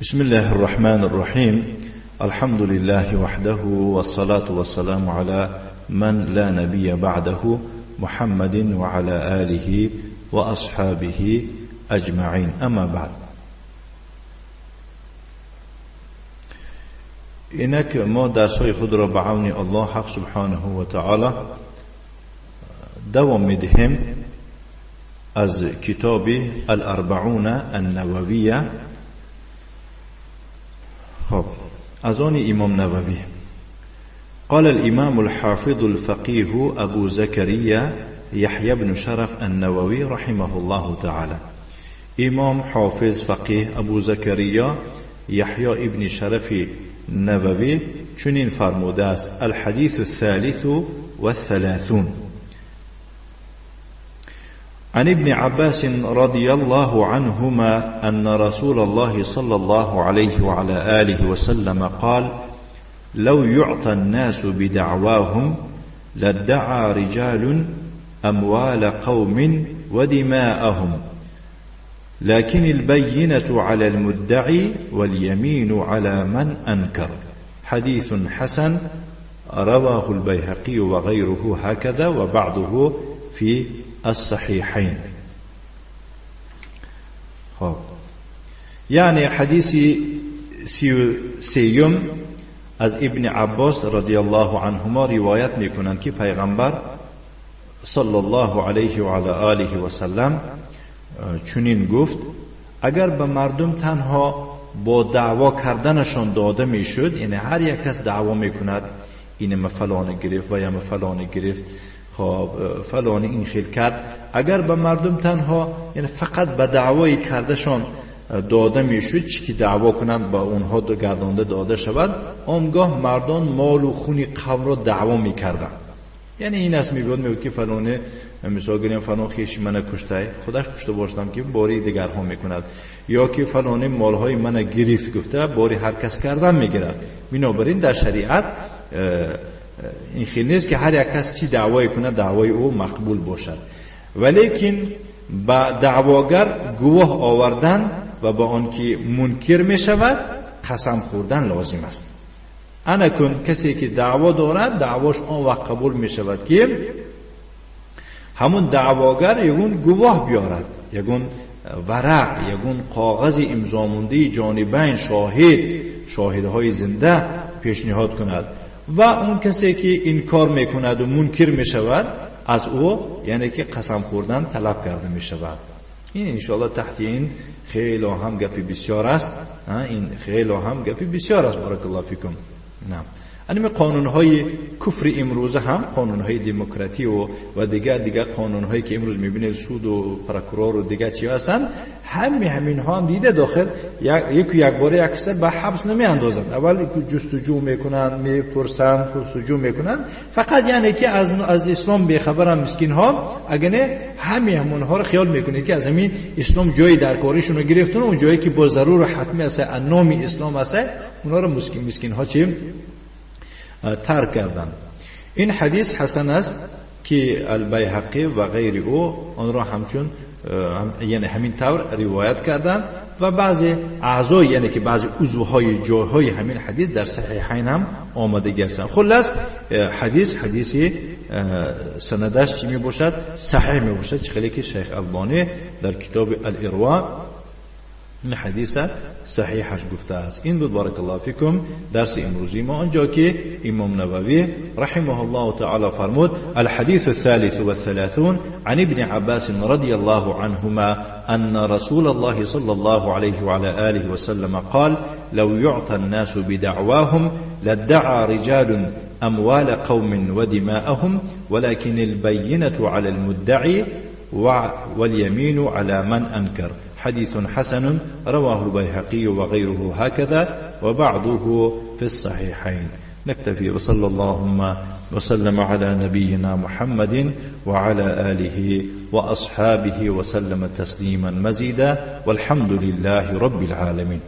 بسم الله الرحمن الرحيم. الحمد لله وحده والصلاة والسلام على من لا نبي بعده محمد وعلى آله وأصحابه أجمعين. أما بعد، اینک ما درس‌های خود را به عون الله حق سبحانه و تعالی دوام می‌دهیم از کتاب الاربعون النوویه. خب، از آن امام نووی. قال الامام الحافظ الفقيه ابو زكريا يحيى بن شرف النووي رحمه الله تعالى. امام حافظ فقيه ابو زكريا يحيى ابن شرف النووي چنین فرموده است: الحديث الثالث والثلاثون عن ابن عباس رضي الله عنهما أن رسول الله صلى الله عليه وعلى آله وسلم قال: لو يعطى الناس بدعواهم لادعى رجال أموال قوم ودماءهم، لكن البينة على المدعي واليمين على من أنكر. حديث حسن رواه البيهقي وغيره هكذا وبعضه في الصحيحين. خب، یعنی حدیثی سیوم از ابن عباس رضی الله عنهما روایت میکنند که پیغمبر صلی الله علیه و علی آله و سلم چنین گفت: اگر به مردم تنها با دعوا کردنشان داده میشد، یعنی هر یک کس دعوا میکند این فلان گرفت و یا فلان گرفت، خب فلان این خیل کرد، اگر به مردم تنها یعنی فقط به دعوای کردشان داده میشد، چی که دعوا کنند با اونها گردانده داده شود، آنگاه مردان مال و خون قوم را دعوا میکردند. یعنی این است میگوید که فلانه مثال گریم فلان خیشی من کشته، خودش کشته باشدم که باری دیگر ها میکند، یا که فلانه مالهای من گرفت گفته باری هر کس کردن میگیرد. بنابراین در شریعت این خیلی نیست که هر یک کس چی دعوای کنه دعوای او مقبول باشد، ولیکن با دعواگر گواه آوردن و با آن که منکر می شود قسم خوردن لازم است. انا کن کسی که دعوا دارد دعواش آن وقت قبول می شود که همون دعواگر یگون گواه بیارد، یگون ورق، یگون کاغذ امضا مونده جانبین شاهدهای زنده پیشنهاد کند، و اون کسی که انکار میکند و منکر میشود از او یعنی که قسم خوردن طلب کرده میشود. این انشاءالله تحت این خیلی هم گپی بسیار است. این خیلی هم گپی بسیار است. بارک الله فیکم. نه، انم قانونهای کفر امروزه هم قانونهای دموکراتی و دیگه قانونهایی که امروز میبینید سود و پروکرور و دیگه چی هستن، همین ها هم دیده داخل یک باره اکثر به حبس نمی اندازند. اول جستجو میکنند، میپرسند، جستجو میکنند، فقط یعنی که از اسلام بیخبرن مسکین ها، اگه نه همون ها رو خیال میکنید که از همین اسلام جایی در کارشون رو گرفتن، اون جایی که با ضرور حتمی است نام اسلام است اونا رو مسکین ها چی ترک کردن. این حدیث حسن است که البیهقی و غیر او آن را همچون یعنی همین طور روایت کردن و بعضی اعضا یعنی که بعضی عضوهای جاهای همین حدیث در صحیحین هم آمده هستند. خلاص حدیث سندش چی می باشد؟ صحیح می باشد، چخیلی که شیخ البانی در کتاب الارواء این حدیث صحیحش گفته است. این بود بارک الله فیکم درس امروزی ما، آنجا که امام نووی رحمه الله تعالی فرمود: الحديث الثالث والثلاثون عن ابن عباس رضي الله عنهما أن رسول الله صلى الله عليه وعلى آله وسلم قال: لو يعطى الناس بدعواهم لادعى رجال أموال قوم ودماءهم، ولكن البينة على المدعي واليمين على من أنكر. حديث حسن رواه البيهقي وغيره هكذا وبعضه في الصحيحين. نكتفي، وصلى اللهم وسلم على نبينا محمد وعلى آله وأصحابه وسلم تسليما مزيدا، والحمد لله رب العالمين.